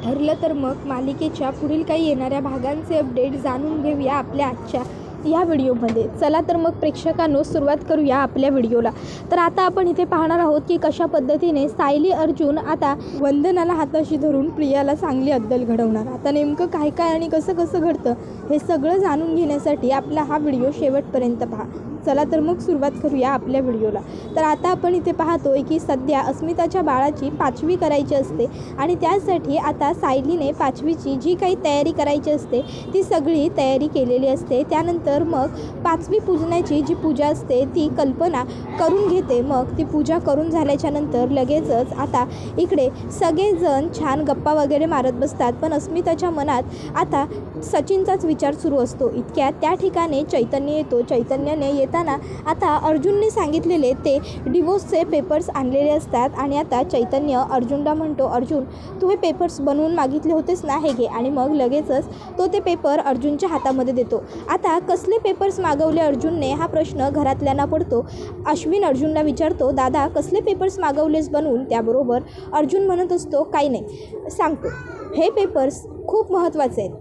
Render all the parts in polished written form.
ठरलं तर मग मालिकेच्या पुढील काही येणाऱ्या भागांचे अपडेट जाणून घेऊया आपल्या आजच्या या व्हिडिओमध्ये. चला तर मग प्रेक्षकांनो सुरुवात करूया आपल्या व्हिडिओला. तर आता आपण इथे पाहणार आहोत की कशा पद्धतीने सायली अर्जुन आता वंदनाला हाताशी धरून प्रियाला चांगली अद्दल घडवणार. आता नेमकं काय काय आणि कसं कसं घडतं हे सगळं जाणून घेण्यासाठी आपला हा व्हिडिओ शेवटपर्यंत पहा. चला तर मग सुरुवात करूया आपल्या व्हिडिओला. तर आता आपण इथे पाहतोय की सध्या अस्मिताच्या बाळाची 5वी करायची असते आणि त्यासाठी आता सायलीने 5वीची जी काही तयारी करायची असते ती सगळी तयारी केलेली असते. त्यानंतर मग 5वी पूजण्याची जी पूजा असते ती कल्पना करून घेते. मग ती पूजा करून झाल्याच्या नंतर लगेचच आता इकडे सगळेजण छान गप्पा वगैरे मारत बसतात. पण अस्मिताच्या मनात आता सचिनचाच विचार सुरू असतो. इतक्यात त्या ठिकाणी चैतन्य येतो. चैतन्याने येताना आता अर्जुनने सांगितलेले ते डिवोर्सचे पेपर्स आणलेले असतात आणि आता चैतन्य अर्जुनला म्हणतो, अर्जुन तू हे पेपर्स बनवून मागितले होतेस ना, हे घे. आणि मग लगेचच तो ते पेपर अर्जुनच्या हातामध्ये देतो. आता कसले पेपर्स मागवले अर्जुनने हा प्रश्न घरातल्यांना पडतो. अश्विन अर्जुनला विचारतो, दादा कसले पेपर्स मागवलेस बनवून? त्याबरोबर अर्जुन म्हणत असतो, काही नाही सांगतो, हे पेपर्स खूप महत्त्वाचे आहेत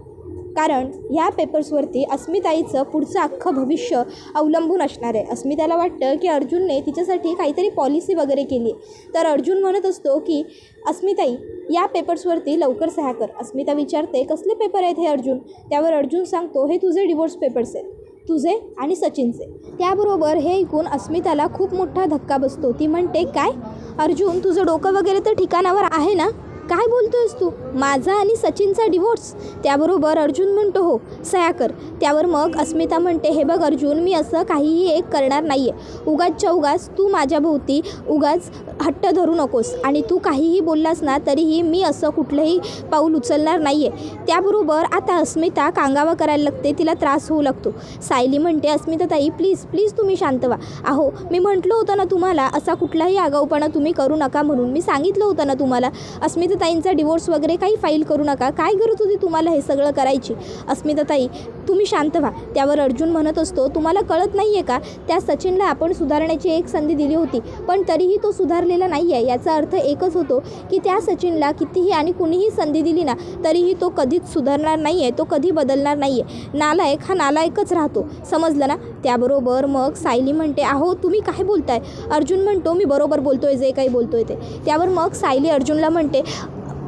कारण ह्या पेपर्सवरती अस्मिताईचं पुढचं अख्खं भविष्य अवलंबून असणार आहे. अस्मिताला वाटतं की अर्जुनने तिच्यासाठी काहीतरी पॉलिसी वगैरे केली आहे. तर अर्जुन म्हणत असतो की अस्मिताई या पेपर्सवरती लवकर सह्या कर. अस्मिता विचारते, कसले पेपर आहेत हे अर्जुन? त्यावर अर्जुन सांगतो, हे तुझे डिवोर्स पेपर्स आहेत, तुझे आणि सचिनचे. त्याबरोबर हे ऐकून अस्मिताला खूप मोठा धक्का बसतो. ती म्हणते, काय अर्जुन तुझं डोकं वगैरे तर ठिकाणावर आहे ना? काय बोलतोयस तू? माझा आणि सचिनचा डिवोर्स? त्याबरोबर अर्जुन म्हणतो, हो सह्या कर. त्यावर मग अस्मिता म्हणते, हे बघ अर्जुन मी असं काहीही एक करणार नाही आहे. उगाचच्या उगाच तू माझ्या भोवती उगाच हट्ट धरू नकोस आणि तू काहीही बोललास ना तरीही मी असं कुठलंही पाऊल उचलणार नाही आहे. त्याबरोबर आता अस्मिता कांगावा करायला लागते, तिला त्रास होऊ लागतो. सायली म्हणते, अस्मिताताई प्लीज प्लीज तुम्ही शांत व्हा. अहो मी म्हटलं होतं ना तुम्हाला असा कुठलाही आगाऊपणा तुम्ही करू नका म्हणून. मी सांगितलं होतं ना तुम्हाला अस्मिताताईंचा डिवोर्स वगैरे काही फाईल करू नका. काय गरज होती तुम्हाला हे सगळं करायची? अस्मिताताई तुम्ही शांत व्हा. त्यावर अर्जुन म्हणत असतो, तुम्हाला कळत नाही आहे का, त्या सचिनला आपण सुधारण्याची एक संधी दिली होती पण तरीही तो सुधारलेला नाही आहे. याचा अर्थ एकच होतो की त्या सचिनला कितीही आणि कुणीही संधी दिली ना तरीही तो कधीच सुधारणार नाही आहे, तो कधी बदलणार नाही आहे. नालायक हा नालायकच राहतो, समजलं ना? त्याबरोबर मग सायली म्हणते, अहो तुम्ही काय बोलताय? अर्जुन म्हणतो, मी बरोबर बोलतोय जे काही बोलतोय ते. त्यावर मग सायली अर्जुनला म्हणते,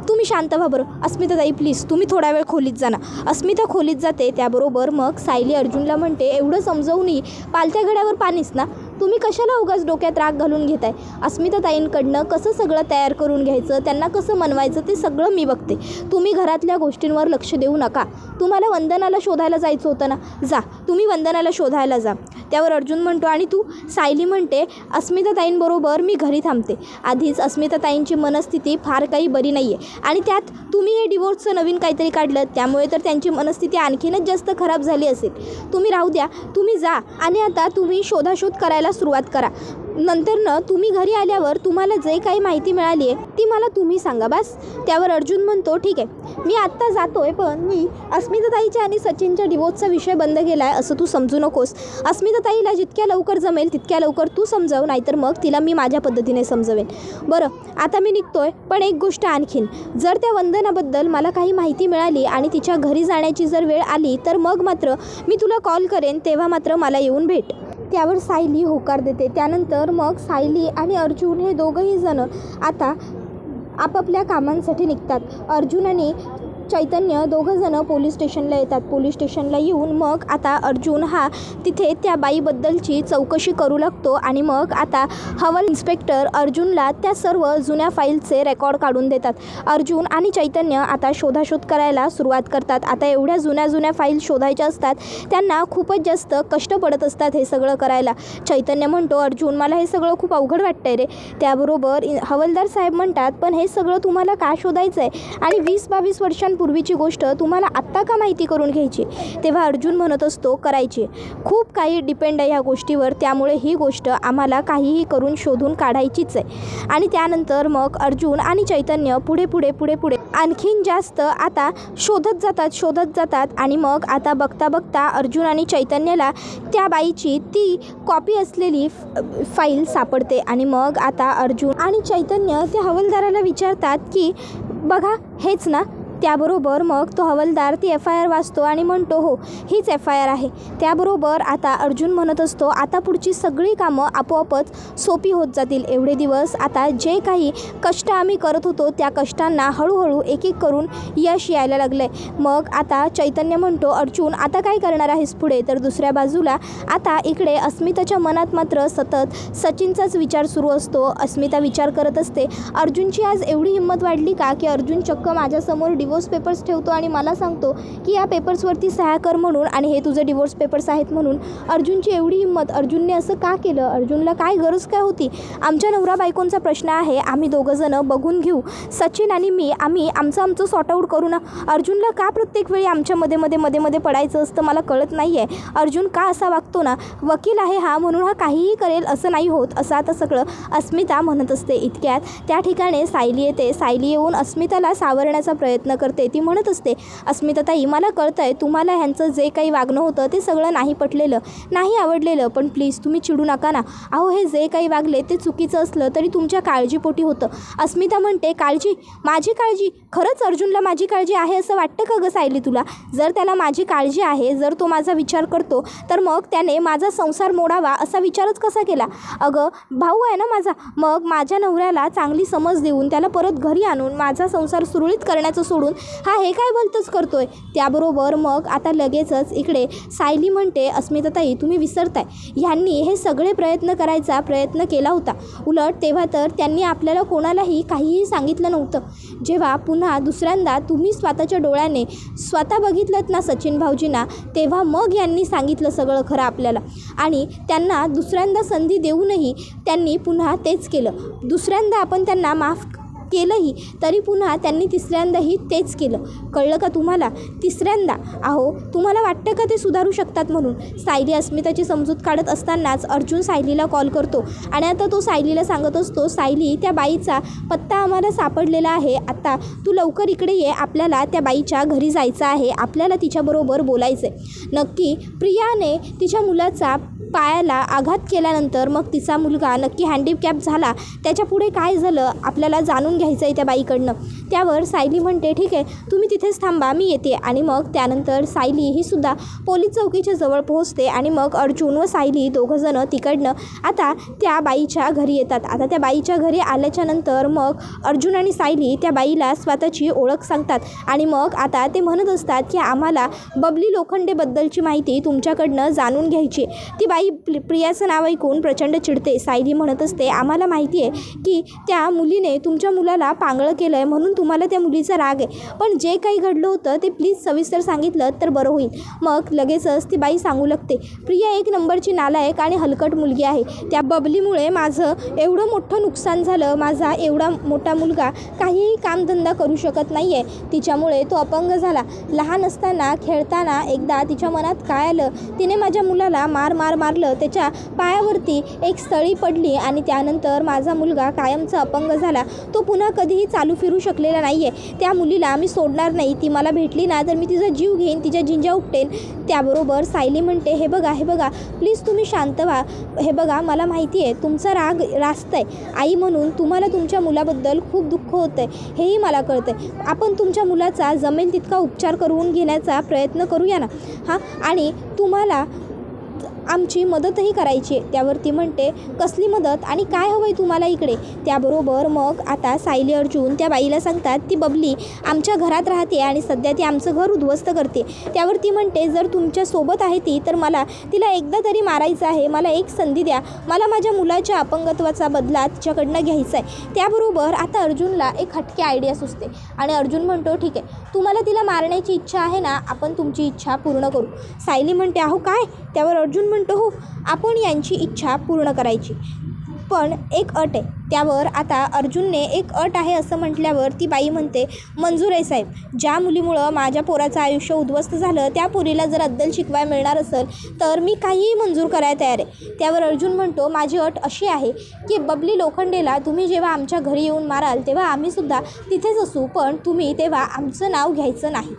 तुम्ही शांत व्हा बरं. अस्मिताताई प्लीज तुम्ही थोडा वेळ खोलीत जा ना. अस्मिता खोलीत जाते. त्याबरोबर मग सायली अर्जुनला म्हणते, एवढं समजावूनही पालत्या घड्यावर पाणीच ना, तुम्ही कशाला उगाच डोक्यात राग घालून घेताय? अस्मिताताईंकडनं कसं सगळं तयार करून घ्यायचं, त्यांना कसं मनवायचं ते सगळं मी बघते. तुम्ही घरातल्या गोष्टींवर लक्ष देऊ नका. तुम्हाला वंदनाला शोधायला जायचं होतं ना, जा तुम्ही वंदनाला शोधायला जा. त्यावर अर्जुन म्हणतो, आणि तू? सायली म्हणते, अस्मिताताईंबरोबर मी घरी थांबते. आधीच अस्मिताताईंची मनस्थिती फार काही बरी नाही आहे आणि त्यात तुम्ही हे डिवोर्सचं नवीन काहीतरी काढलं त्यामुळे तर त्यांची मनस्थिती आणखीनच जास्त खराब झाली असेल. तुम्ही राहू द्या, तुम्ही जा आणि आता तुम्ही शोधाशोध करायला सुरुवात करा. नंतरनं तुम्ही घरी आल्यावर तुम्हाला जे काही माहिती मिळाली आहे ती मला तुम्ही सांगा बस. त्यावर अर्जुन म्हणतो, ठीक आहे मी आत्ता जातोय पण मी अस्मिताताईच्या आणि सचिनच्या डिवोर्सचा विषय बंद केला आहे असं तू समजू नकोस. अस्मिताताईला जितक्या लवकर जमेल तितक्या लवकर तू समजाव, नाहीतर मग तिला मी माझ्या पद्धतीने समजवेन. बरं आता मी निघतोय पण एक गोष्ट आणखीन, जर त्या वंदनाबद्दल मला काही माहिती मिळाली आणि तिच्या घरी जाण्याची जर वेळ आली तर मग मात्र मी तुला कॉल करेन, तेव्हा मात्र मला येऊन भेट. त्यावर सायली होकार देते. त्यानंतर मग सायली आणि अर्जुन हे दोघंही जण आता आपापल्या कामांसाठी निघतात. अर्जुन आणि चैतन्य दोघंजणं पोलीस स्टेशनला येतात. पोलीस स्टेशनला येऊन मग आता अर्जुन हा तिथे त्या बाईबद्दलची चौकशी करू लागतो आणि मग आता हवाल इन्स्पेक्टर अर्जुनला त्या सर्व जुन्या फाईलचे रेकॉर्ड काढून देतात. अर्जुन आणि चैतन्य आता शोधाशोध करायला सुरुवात करतात. आता एवढ्या जुन्या फाईल शोधायच्या असतात, त्यांना खूपच जास्त कष्ट पडत असतात हे सगळं करायला. चैतन्य म्हणतो, अर्जुन मला हे सगळं खूप अवघड वाटतंय रे. त्याबरोबर हवालदार साहेब म्हणतात, पण हे सगळं तुम्हाला का शोधायचं आहे आणि 20-22 वर्षांपूर्वीची गोष्ट तुम्हाला आत्ता का माहिती करून घ्यायची? तेव्हा अर्जुन म्हणत असतो, करायची, खूप काही डिपेंड आहे ह्या गोष्टीवर, त्यामुळे ही गोष्ट आम्हाला काहीही करून शोधून काढायचीच आहे. आणि त्यानंतर मग अर्जुन आणि चैतन्य पुढे आणखीन जास्त आता शोधत जातात आणि मग आता बघता अर्जुन आणि चैतन्याला त्या बाईची ती कॉपी असलेली फाईल सापडते. आणि मग आता अर्जुन आणि चैतन्य त्या हवालदाराला विचारतात की बघा हेच ना, त्याबरोबर मग तो हवालदार ती FIR वाचतो आणि म्हणतो हो हीच FIR आहे. त्याबरोबर आता अर्जुन म्हणत असतो आता पुढची सगळी कामं आपोआपच सोपी होत जातील. एवढे दिवस आता जे काही कष्ट आम्ही करत होतो त्या कष्टांना हळूहळू एक एक करून यश यायला लागलं आहे. मग आता चैतन्य म्हणतो अर्जुन आता काय करणार आहेस पुढे. तर दुसऱ्या बाजूला आता इकडे अस्मिताच्या मनात मात्र सतत सचिनचाच विचार सुरू असतो. अस्मिता विचार करत असते अर्जुनची आज एवढी हिंमत वाढली का की अर्जुन चक्क माझ्यासमोर डिवोर्स पेपर्स ठेवतो आणि मला सांगतो की या पेपर्सवरती सह्या कर म्हणून आणि हे तुझे डिवोर्स पेपर्स आहेत म्हणून. अर्जुनची एवढी हिंमत, अर्जुनने असं का केलं, अर्जुनला काय गरज काय होती. आमच्या नवरा बायकोंचा प्रश्न आहे, आम्ही दोघंजणं बघून घेऊ. सचिन आणि मी आम्ही आमचं सॉर्ट आऊट करू ना. अर्जुनला का प्रत्येक वेळी आमच्या मध्ये पडायचं असतं मला कळत नाही आहे. अर्जुन का असा वागतो ना, वकील आहे हा म्हणून हा काहीही करेल असं नाही होत असं आता सगळं अस्मिता म्हणत असते. इतक्यात त्या ठिकाणी सायली येते. सायली येऊन अस्मिताला सावरण्याचा प्रयत्न करते. ती म्हणत असते अस्मिता ताई मला कळतं आहे तुम्हाला ह्यांचं जे काही वागणं होतं ते सगळं नाही पटलेलं, नाही आवडलेलं, पण प्लीज तुम्ही चिडू नका ना. अहो हे जे काही वागले ते चुकीचं असलं तरी तुमच्या काळजीपोटी होतं. अस्मिता म्हणते काळजी, माझी काळजी, खरंच अर्जुनला माझी काळजी आहे असं वाटतं का गं सायली तुला. जर त्याला माझी काळजी आहे, जर तो माझा विचार करतो तर मग त्याने माझा संसार मोडावा असा विचारच कसा केला. अगं भाऊ आहे ना माझा, मग माझ्या नवऱ्याला चांगली समज देऊन त्याला परत घरी आणून माझा संसार सुरळीत करण्याचं सोडून हा हे काय बोलतच करतोय. त्याबरोबर मग आता लगेचच इकडे सायली म्हणते अस्मिता ताई तुम्ही विसरताय ह्यांनी हे सगळे प्रयत्न करायचा प्रयत्न केला होता. उलट तेव्हा तर त्यांनी आपल्याला कोणालाही काहीही सांगितलं नव्हतं. जेव्हा पुन्हा दुसऱ्यांदा तुम्ही स्वतःच्या डोळ्याने स्वतः बघितलं ना सचिन भाऊजींना, तेव्हा मग यांनी सांगितलं सगळं खरं आपल्याला. आणि त्यांना दुसऱ्यांदा संधी देऊनही त्यांनी पुन्हा तेच केलं. दुसऱ्यांदा आपण त्यांना माफ केलंही तरी पुन्हा त्यांनी तिसऱ्यांदाही तेच केलं. कळलं का तुम्हाला. तिसऱ्यांदा अहो तुम्हाला वाटतं का ते सुधारू शकतात म्हणून. सायली अस्मिताची समजूत काढत असतानाच अर्जुन सायलीला कॉल करतो आणि आता तो सायलीला सांगत असतो सायली त्या बाईचा पत्ता आम्हाला सापडलेला आहे, आता तू लवकर इकडे ये, आपल्याला त्या बाईच्या घरी जायचं आहे, आपल्याला तिच्याबरोबर बोलायचं आहे. नक्की प्रियाने तिच्या मुलाचा पायाला आघात केल्यानंतर मग तिचा मुलगा नक्की हँडिकॅप झाला, त्याच्या पुढे काय झालं आपल्याला जाणून घ्यायचं आहे त्या बाईकडनं. त्यावर सायली म्हणते ठीक आहे तुम्ही तिथेच थांबा मी येते. आणि मग त्यानंतर सायली ही सुद्धा पोलीस चौकीच्या जवळ पोहोचते आणि मग अर्जुन व सायली दोघंजणं तिकडनं आता त्या बाईच्या घरी येतात. आता त्या बाईच्या घरी आल्याच्यानंतर मग अर्जुन आणि सायली त्या बाईला स्वतःची ओळख सांगतात आणि मग आता ते म्हणत असतात की आम्हाला बबली लोखंडेबद्दलची माहिती तुमच्याकडनं जाणून घ्यायची. ती बाई प्रियाचं नाव ऐकून प्रचंड चिडते. सायली म्हणत असते आम्हाला माहिती आहे की त्या मुलीने तुमच्या मुलाला पांगळं केलं आहे म्हणून तुम्हाला त्या मुलीचा राग आहे, पण जे काही घडलं होतं ते प्लीज सविस्तर सांगितलं तर बरं होईल. मग लगेचच ती बाई सांगू लागते प्रिया एक नंबरची नालायक आणि हलकट मुलगी आहे. त्या बबलीमुळे माझं एवढं मोठं नुकसान झालं, माझा एवढा मोठा मुलगा काहीही कामधंदा करू शकत नाही आहे, तिच्यामुळे तो अपंग झाला. लहान असताना खेळताना एकदा तिच्या मनात काय आलं, तिने माझ्या मुलाला मारलं, त्याच्या पायावरती एक स्थळी पडली आणि त्यानंतर माझा मुलगा कायमचा अपंग झाला. तो पुन्हा कधीही चालू फिरू शकलेला नाही आहे. त्या मुलीला आम्ही सोडणार नाही, ती मला भेटली ना तर मी तिचा जीव घेईन, तिच्या जिंजा उपटेन. त्याबरोबर सायली म्हणते हे बघा प्लीज तुम्ही शांत व्हा. हे बघा मला माहिती आहे तुमचा राग रास्त आहे, आई म्हणून तुम्हाला तुमच्या मुलाबद्दल खूप दुःख होतं आहे हेही मला कळतं आहे. आपण तुमच्या मुलाचा जमेल तितका उपचार करून घेण्याचा प्रयत्न करूया ना. हां आणि तुम्हाला आमची मदतही करायची आहे. त्यावरती म्हणते कसली मदत आणि काय हवं आहे तुम्हाला इकडे. त्याबरोबर मग आता सायली अर्जुन त्या बाईला सांगतात ती बबली आमच्या घरात राहते आणि सध्या ती आमचं घर उद्ध्वस्त करते. त्यावरती म्हणते जर तुमच्या सोबत आहे ती तर मला तिला एकदा तरी मारायचं आहे, मला एक संधी द्या, मला माझ्या मुलाच्या अपंगत्वाचा बदला तिच्याकडनं घ्यायचा आहे. त्याबरोबर आता अर्जुनला एक हटके आयडिया सुचते आणि अर्जुन म्हणतो ठीक आहे तुम्हाला तिला मारण्याची इच्छा आहे ना, आपण तुमची इच्छा पूर्ण करू. सायली म्हणते अहो काय. त्यावर अर्जुन म्हणतो हो आपण यांची इच्छा पूर्ण करायची, पण एक अट आहे. त्यावर आता अर्जुनने एक अट आहे असं म्हटल्यावर ती बाई म्हणते मंजूर आहे साहेब, ज्या मुलीमुळं माझ्या पोराचं आयुष्य उद्ध्वस्त झालं त्या पोरीला जर अद्दल शिकवाय मिळणार असेल तर मी काहीही मंजूर करायला तयार आहे. त्यावर अर्जुन म्हणतो माझी अट अशी आहे की बबली लोखंडेला तुम्ही जेव्हा आमच्या घरी येऊन माराल तेव्हा आम्हीसुद्धा तिथेच असू, पण तुम्ही तेव्हा आमचं नाव घ्यायचं नाही.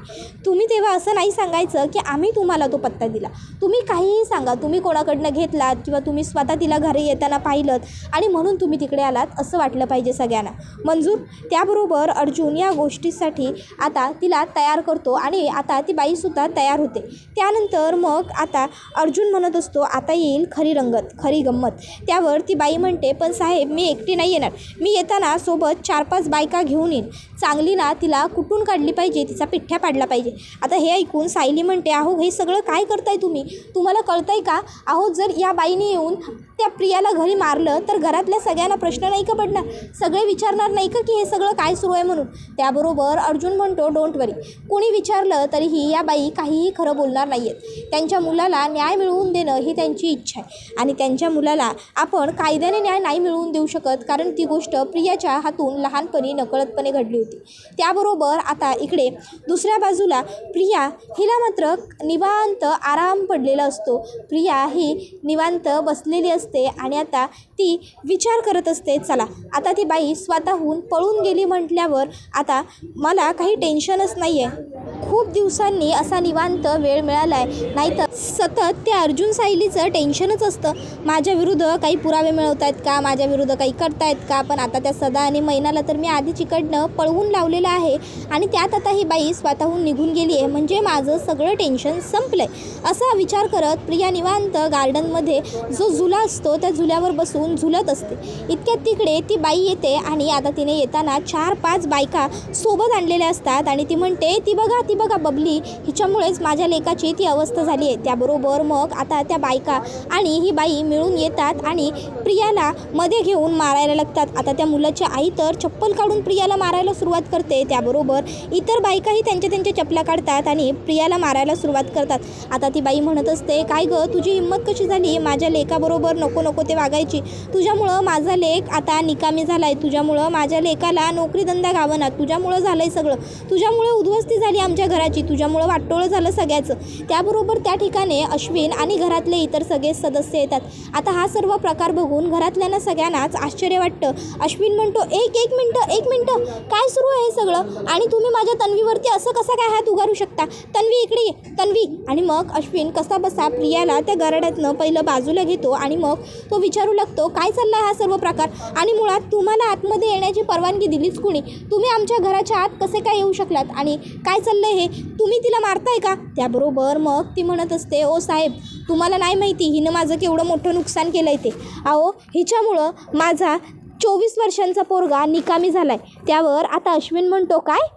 तुम्ही तेव्हा असं नाही सांगायचं की आम्ही तुम्हाला तो पत्ता दिला. तुम्ही काहीही सांगा, तुम्ही कोणाकडनं घेतलात किंवा तुम्ही स्वतः तिला घरी येताना पाहिलं आणि म्हणून तुम्ही तिकडे आलात, आलात असं वाटलं पाहिजे सगळ्यांना. मंजूर? त्याबरोबर अर्जुन या गोष्टीसाठी आता तिला तयार करतो आणि आता ती बाईसुद्धा तयार होते. त्यानंतर मग आता अर्जुन म्हणत असतो आता येईल खरी रंगत, खरी गंमत. त्यावर ती बाई म्हणते पण साहेब मी एकटी नाही येणार, मी येताना सोबत 4-5 बायका घेऊन येईन. चांगली ना तिला कुठून काढली पाहिजे, तिचा पिठ्ठा पाडला पाहिजे. आता हे ऐकून सायली म्हणते अहो हे सगळं काय करताय तुम्ही, तुम्हाला कळतंय का? अहो जर या बाईने येऊन त्या प्रियाला घरी मारलं तर घरातल्या सगळ्यांना प्रश्न नाही का पडणार, सगळे विचारणार नाही का की हे सगळं काय सुरू आहे म्हणून. त्याबरोबर अर्जुन म्हणतो डोंट वरी, कोणी विचारलं तरीही या बाई काहीही खरं बोलणार नाही आहेत. त्यांच्या मुलाला न्याय मिळवून देणं ही त्यांची इच्छा आहे आणि त्यांच्या मुलाला आपण कायद्याने न्याय नाही मिळवून देऊ शकत, कारण ती गोष्ट प्रियाच्या हातून लहानपणी नकळतपणे घडली होती. त्याबरोबर आता इकडे दुसऱ्या बाजूला प्रिया हिला मात्र निवांत आराम पडलेला असतो. प्रिया ही निवांत बसलेली असते आणि आता ती विचार करत असते चला आता ती बाई स्वतःहून पळून गेली म्हटल्यावर आता मला काही टेन्शनच नाही आहे. खूप दिवसांनी असा निवांत वेळ मिळाला आहे, नाहीतर सतत त्या अर्जुन सायलीचं टेन्शनच असतं. माझ्या विरुद्ध काही पुरावे मिळवत आहेत का, माझ्या विरुद्ध काही करतायत का. पण आता त्या सदा आणि मैनाला तर मी आधीच इकडनं पळवून लावलेलं आहे आणि त्यात आता ही बाई स्वतःहून निघून गेली आहे, म्हणजे माझं सगळं टेन्शन संपलं आहे. असा विचार करत प्रिया निवांत गार्डनमध्ये जो झुला असतो त्या झुल्यावर बसून झुलत असते. इतक्यात तिकडे ती बाई येते आणि आता तिने येताना 4-5 बायका सोबत आणलेल्या असतात आणि ती म्हणते ती बघा बबली, हिच्यामुळेच माझ्या लेकाची ती अवस्था झाली आहे. त्याबरोबर मग आता त्या बायका आणि ही बाई मिळून येतात आणि प्रियाला मध्ये घेऊन मारायला लागतात. आता त्या मुलाची आई तर चप्पल काढून प्रियाला मारायला सुरुवात करते. त्याबरोबर इतर बायकाही त्यांच्या चपला काढतात आणि प्रियाला मारायला सुरुवात करतात. आता ती बाई म्हणत असते काय गं तुझी हिंमत कशी झाली, माझ्या लेकाबरोबर नको ते वागायची, तुझ्यामुळं माझा लेक आता निकामी झाला आहे, तुझ्यामुळं माझ्या लेकाला नोकरीधंदा गावना, तुझ्यामुळं झालं आहे सगळं, तुझ्यामुळे उद्ध्वस्ती झाली आमच्या घराची, तुझ्यामुळं वाटोळं झालं सगळ्याचं. त्याबरोबर त्या ठिकाणी अश्विन आणि घरातले इतर सगळे सदस्य येतात. आता हा सर्व प्रकार बघून घरातल्यांना सगळ्यांनाच आश्चर्य वाटतं. अश्विन म्हणतो एक मिनटं काय सुरू आहे हे सगळं आणि तुम्ही माझ्या तन्वीवरती असं कसा काय हात उगारू शकता, तन्वी इकडे ये तन्वी. आणि मग अश्विन कसा बसा प्रियाला त्या गारड्यातनं पहिलं बाजूला घेतो आणि मग तो विचारू लागतो काय चालला हा सर्व प्रकार आणि मुळात तुम्हाला आतमध्ये येण्याची परवानगी दिलीच कुणी, तुम्ही आमच्या घराच्या आत कसे काय येऊ शकलात आणि काय चाललंय हे, तुम्ही तिला मारताय का. त्याबरोबर मग ती म्हणत असते ओ साहेब तुम्हाला नाही माहिती हिनं माझं केवढं मोठं नुकसान केलं आहे ते, अहो हिच्यामुळं माझा 24 वर्षांचा पोरगा निकामी झाला आहे. त्यावर आता अश्विन म्हणतो काय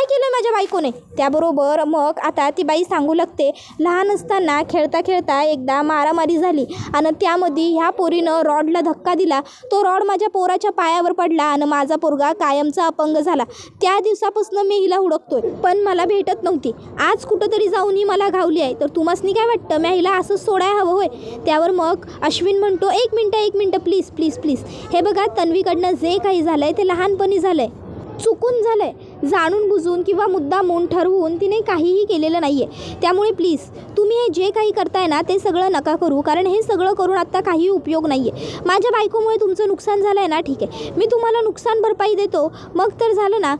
केलं माझ्या बायकोने. त्याबरोबर मग आता ती बाई सांगू लागते लहान असताना खेळता एकदा मारामारी झाली आणि त्यामध्ये ह्या पोरीनं रॉडला धक्का दिला, तो रॉड माझ्या पोराच्या पायावर पडला आणि माझा पोरगा कायमचा अपंग झाला. त्या दिवसापासून मी हिला हुडकतोय पण मला भेटत नव्हती, आज कुठंतरी जाऊन ही मला घावली आहे, तर तुम्हासनी काय वाटतं मी हिला असंच सोडायला हवं होय. त्यावर मग अश्विन म्हणतो एक मिनटं प्लीज हे बघा तन्वीकडनं जे काही झालं आहे ते लहानपणी झालं आहे, चुकून झालं आहे, जाणून बुजून किंवा मुद्दामून ठरवून तिने काहीही केलेलं नाही आहे. त्यामुळे प्लीज तुम्ही हे जे काही करताय ना ते सगळं नका करू, कारण हे सगळं करून आत्ता काही उपयोग नाही आहे. माझ्या बायकोमुळे तुमचं नुकसान झालं आहे ना, ठीक आहे मी तुम्हाला नुकसान भरपाई देतो, मग तर झालं ना,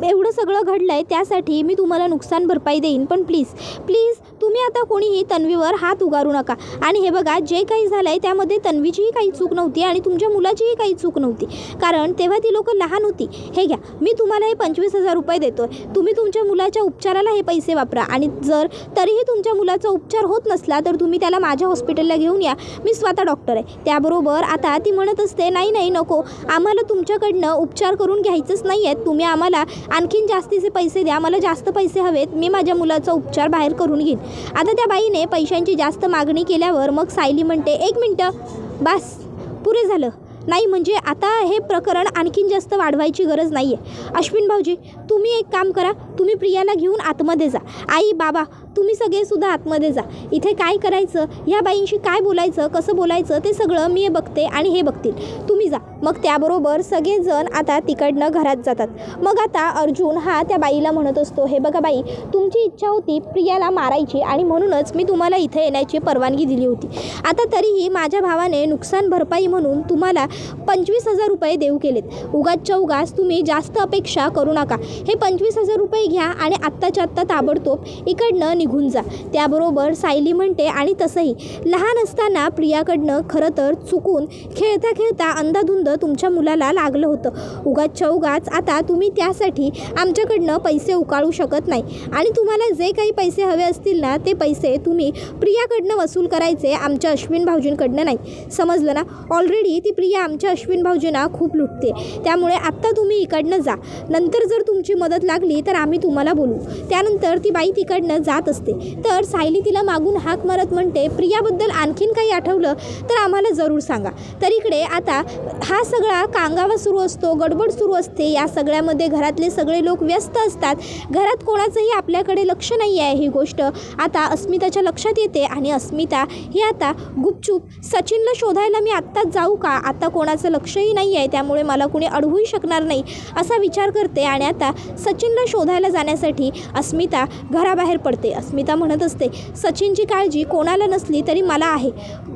एवढं सगळं घडलं आहे त्यासाठी मी तुम्हाला नुकसान भरपाई देईन, पण प्लीज तुम्ही आता कोणीही तन्वीवर हात उगारू नका. आणि हे बघा जे काही झालं आहे त्यामध्ये तन्वीचीही काही चूक नव्हती आणि तुमच्या मुलाचीही काही चूक नव्हती, कारण तेव्हा ती लोकं लहान होती. हे घ्या मी तुम्हाला हे 25,000 रुपये देतो आहे, तुम्ही तुमच्या मुलाच्या उपचाराला हे पैसे वापरा आणि जर तरीही तुमच्या मुलाचा उपचार होत नसला तर तुम्ही त्याला माझ्या हॉस्पिटलला घेऊन या, मी स्वतः डॉक्टर आहे. त्याबरोबर आता ती म्हणत असते नाही नको, आम्हाला तुमच्याकडनं उपचार करून घ्यायचंच नाही आहेत, तुम्ही आम्हाला आणखीन जास्तीचे पैसे द्या, मला जास्त पैसे हवेत, मी माझ्या मुलाचा उपचार बाहेर करून घेईन. आता त्या बाईने पैशांची जास्त मागणी केल्यावर मग सायली म्हणते एक मिनटं बस पुरे झालं नाही, म्हणजे आता हे प्रकरण आणखीन जास्त वाढवायची गरज नाही आहे. अश्विन भाऊजी तुम्ही एक काम करा, तुम्ही प्रियाला घेऊन आतमध्ये जा, आई बाबा तुम्ही सगळेसुद्धा आतमध्ये जा, इथे काय करायचं ह्या बाईंशी काय बोलायचं कसं बोलायचं ते सगळं मी बघते आणि हे बघतील, तुम्ही जा. मग त्याबरोबर सगळेजण आता तिकडनं घरात जातात. मग आता अर्जुन हा त्या बाईला म्हणत असतो हे बघा बाई तुमची इच्छा होती प्रियाला मारायची आणि म्हणूनच मी तुम्हाला इथे येण्याची परवानगी दिली होती, आता तरीही माझ्या भावाने नुकसान भरपाई म्हणून तुम्हाला 25,000 रुपये देऊ केलेत, उगाच तुम्ही जास्त अपेक्षा करू नका, हे 25,000 रुपये घ्या आणि आत्ताच्या आत्ता ताबडतोब इकडनं निघून जा. त्याबरोबर सायली म्हणते आणि तसंही लहान असताना प्रियाकडनं खरं तर चुकून खेळता अंधाधुंद तुमच्या मुलाला लागलं होतं. उगाचच्या उगाच आता तुम्ही त्यासाठी आमच्याकडनं पैसे उकाळू शकत नाही आणि तुम्हाला जे काही पैसे हवे असतील ना ते पैसे तुम्ही प्रियाकडनं वसूल करायचे, आमच्या अश्विन भाऊजींकडनं नाही. समजलं ना? ऑलरेडी ती प्रिया आमच्या अश्विन भाऊजींना खूप लुटते. त्यामुळे आत्ता तुम्ही इकडनं जा. नंतर जर तुमची मदत लागली तर आम्ही तुम्हाला बोलू. त्यानंतर ती बाई तिकडनं जात असते. तर सायली तिला मागून हाक मारत म्हणते, प्रियाबद्दल आणखीन काही आठवलं तर आम्हाला जरूर सांगा. तर इकडे आता हा सगळा कांगावा सुरू असतो, गडबड सुरू असते. या सगळ्यामध्ये घरातले सगळे लोक व्यस्त असतात. घरात कोणाचंही आपल्याकडे लक्ष नाही आहे. ही गोष्ट आता अस्मिताच्या लक्षात येते आणि अस्मिता ही आता गुपचूप सचिनला शोधायला मी आत्ताच जाऊ का? आता कोणाचं लक्षही नाही आहे, त्यामुळे मला कुणी अडवूही शकणार नाही असा विचार करते आणि आता सचिनला शोधायला जाण्यासाठी अस्मिता घराबाहेर पडते. अस्मिता म्हणत असते, सचिनची काळजी कोणाला नसली तरी मला आहे.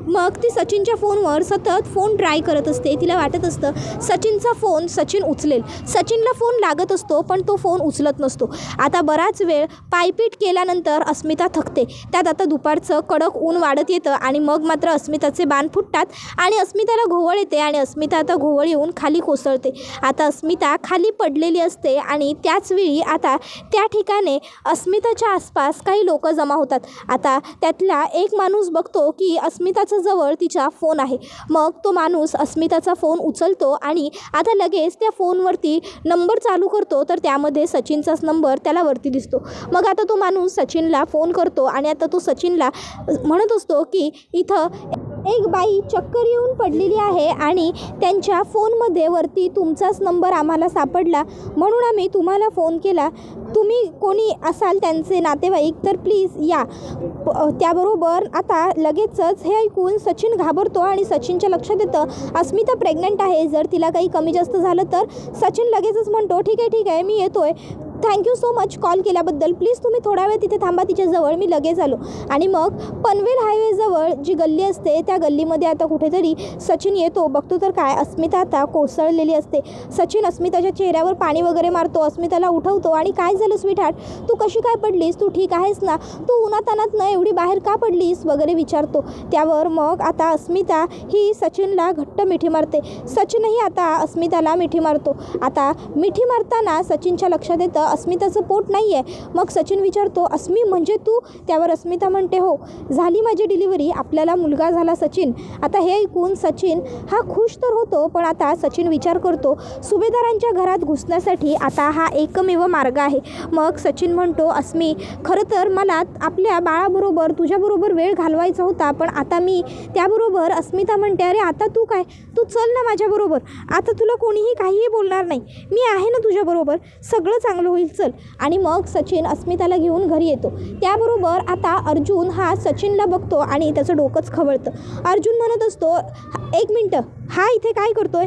मग ती सचिनच्या फोनवर सतत फोन ट्राय करत असते. तिला वाटत असतं सचिनचा फोन सचिन उचलेल. सचिनला फोन लागत असतो पण तो फोन उचलत नसतो. आता बराच वेळ पायपीट केल्यानंतर अस्मिता थकते. त्यात आता दुपारचं कडक ऊन वाढत येतं आणि मग मात्र अस्मिताचे बाण फुटतात आणि अस्मिताला घोवळ येते आणि अस्मिता आता घोवळ येऊन खाली कोसळते. आता अस्मिता खाली पडलेली असते आणि त्याचवेळी आता त्या ठिकाणी अस्मिताच्या आसपास काही लोक जमा होतात. आता त्यातला एक माणूस बघतो की अस्मिताच्या जवळ तिचा फोन आहे. मग तो माणूस अस्मिताचा फोन उचलतो आणि आता लगेच त्या फोनवरती नंबर चालू करतो. तर त्यामध्ये सचिनचाच नंबर त्याला वरती दिसतो. मग आता तो माणूस सचिनला फोन करतो आणि आता तो सचिनला म्हणत असतो की इथं एक बाई चक्कर येऊन पडलेली आहे आणि त्यांच्या फोनमध्ये वरती तुमचाच नंबर आम्हाला सापडला म्हणून आम्ही तुम्हाला फोन केला. तुम्ही कोणी असाल त्यांचे नातेवाईक तर प्लीज या. त्याबरोबर आता लगेचच हे ऐकून सचिन घाबरतो आणि सचिनच्या लक्षात येतं अस्मिता प्रेग्नंट आहे. जर तिला काही कमी जास्त झालं तर सचिन लगेचच म्हणतो, ठीक आहे मी येतोय. थँक्यू सो मच कॉल केल्याबद्दल. प्लीज तुम्ही थोडा वेळ तिथे थांबा तिच्याजवळ, मी लगेच आलो. आणि मग पनवेल हायवेजवळ जी गल्ली असते त्या गल्लीमध्ये आता कुठेतरी सचिन येतो. बघतो तर काय, अस्मिता आता कोसळलेली असते. सचिन अस्मिताच्या चेहऱ्यावर पाणी वगैरे मारतो, अस्मिताला उठवतो आणि काय झालं स्वीटहार्ट, तू कशी काय पडलीस, तू ठीक आहेस ना, तू उन्हातानात न एवढी बाहेर का पडलीस वगैरे विचारतो. त्यावर मग आता अस्मिता ही सचिनला घट्ट मिठी मारते. सचिनही आता अस्मिताला मिठी मारतो. आता मिठी मारताना सचिनच्या लक्षात येतं अस्मिताचं पोट नाही आहे. मग सचिन विचारतो, अस्मी म्हणजे तू? त्यावर अस्मिता म्हणते, हो झाली माझी डिलिव्हरी, आपल्याला मुलगा झाला सचिन. आता हे ऐकून सचिन हा खुश तर होतो पण आता सचिन विचार करतो सुभेदारांच्या घरात घुसण्यासाठी आता हा एकमेव मार्ग आहे. मग सचिन म्हणतो, अस्मी खरं तर मला आपल्या बाळाबरोबर तुझ्याबरोबर वेळ घालवायचा होता पण आता मी त्याबरोबर. अस्मिता म्हणते, अरे आता तू काय, तू चल ना माझ्याबरोबर, आता तुला कोणीही काहीही बोलणार नाही, मी आहे ना तुझ्याबरोबर, सगळं चांगलं होईल, चल. आणि मग सचिन अस्मिताला घेऊन घरी येतो. त्याबरोबर आता अर्जुन हा सचिनला बघतो आणि त्याचं डोकंच खवळतं. अर्जुन म्हणत असतो, एक मिनटं, हा इथे काय करतोय?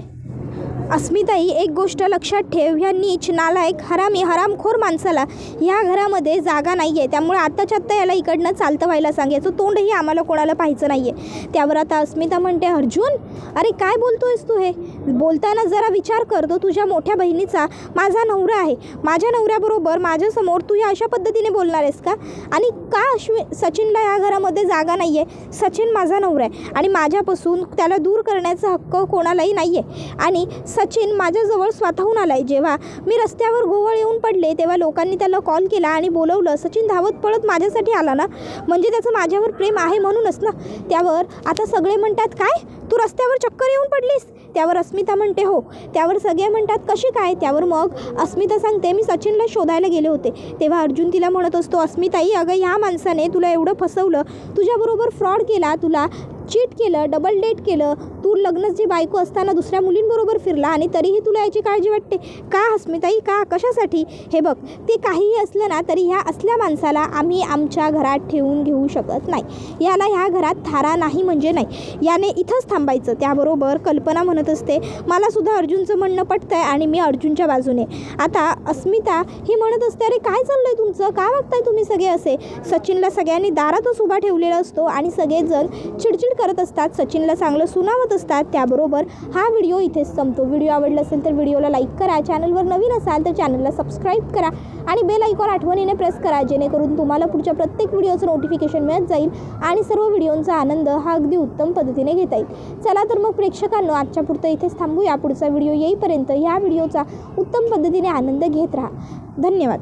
अस्मिताई एक गोष्ट लक्षात ठेव, ह्या नीच नालायक हरामी हरामखोर माणसाला ह्या घरामध्ये जागा नाही आहे, त्यामुळे आत्ताच्या आत्ता याला इकडनं चालतं व्हायला सांग, याचं तोंडही आम्हाला कोणाला पाहायचं नाही आहे. त्यावर आता अस्मिता म्हणते, अर्जुन अरे काय बोलतोयस तू? हे बोलताना जरा विचार कर, तो तुझ्या मोठ्या बहिणीचा माझा नवरा आहे, माझ्या नवऱ्याबरोबर माझ्यासमोर तू या अशा पद्धतीने बोलणार आहेस का? आणि का सचिनला या घरामध्ये जागा नाही आहे? सचिन माझा नवरा आहे आणि माझ्यापासून त्याला दूर करण्याचा हक्क कोणालाही नाही आहे. आणि सचिन माझ्याजवळ स्वतःहून आला आहे. जेव्हा मी रस्त्यावर घोवळ येऊन पडले तेव्हा लोकांनी त्याला कॉल केला आणि बोलवलं. सचिन धावत पळत माझ्यासाठी आला ना, म्हणजे त्याचं माझ्यावर प्रेम आहे म्हणूनच ना. त्यावर आता सगळे म्हणतात, काय तू रस्त्यावर चक्कर येऊन पडलीस? त्यावर अस्मिता म्हणते, हो. त्यावर सगळे म्हणतात, कशी काय? त्यावर मग अस्मिता सांगते, मी सचिनला शोधायला गेले होते. तेव्हा अर्जुन तिला म्हणत असतो, अस्मिताई अगं ह्या माणसाने तुला एवढं फसवलं, तुझ्याबरोबर फ्रॉड केला, तुला चीट केलं, डबल डेट केलं, तू लग्नाची बायको असताना दुसऱ्या मुलींबरोबर फिरला आणि तरीही तुला याची काळजी वाटते का अस्मिताई? का, कशासाठी? हे बघ, ते काहीही असलं ना तरी ह्या असल्या माणसाला आम्ही आमच्या घरात ठेवून घेऊ शकत नाही. याला ह्या घरात थारा नाही म्हणजे नाही, याने इथंच थांबायचं. त्याबरोबर कल्पना म्हणत असते, मला सुद्धा अर्जुनचं म्हणणं पटतं आहे आणि मी अर्जुनच्या बाजूने. आता अस्मिता ही म्हणत असते, अरे काय चाललंय तुमचं, का वागताय तुम्ही सगळे असे? सचिनला सगळ्यांनी दारातच उभा ठेवलेला असतो आणि सगळेजण चिडचिड करत असतात, सचिनला चांगलं सुनावत असतात. त्याबरोबर हा व्हिडिओ इथेच संपतो. व्हिडिओ आवडला असेल तर व्हिडिओला लाईक करा, चॅनलवर नवीन असाल तर चॅनलला सबस्क्राईब करा आणि बेल आयकॉन आठवणीने प्रेस करा, जेणेकरून तुम्हाला पुढच्या प्रत्येक व्हिडिओचं नोटिफिकेशन मिळत जाईल आणि सर्व व्हिडिओंचा आनंद हा अगदी उत्तम पद्धतीने घेता येईल. चला तर मग प्रेक्षकांनो, आजच्या पुरतं इथेच थांबूया. पुढचा व्हिडिओ येईपर्यंत ह्या व्हिडिओचा उत्तम पद्धतीने आनंद घेत राहा. धन्यवाद.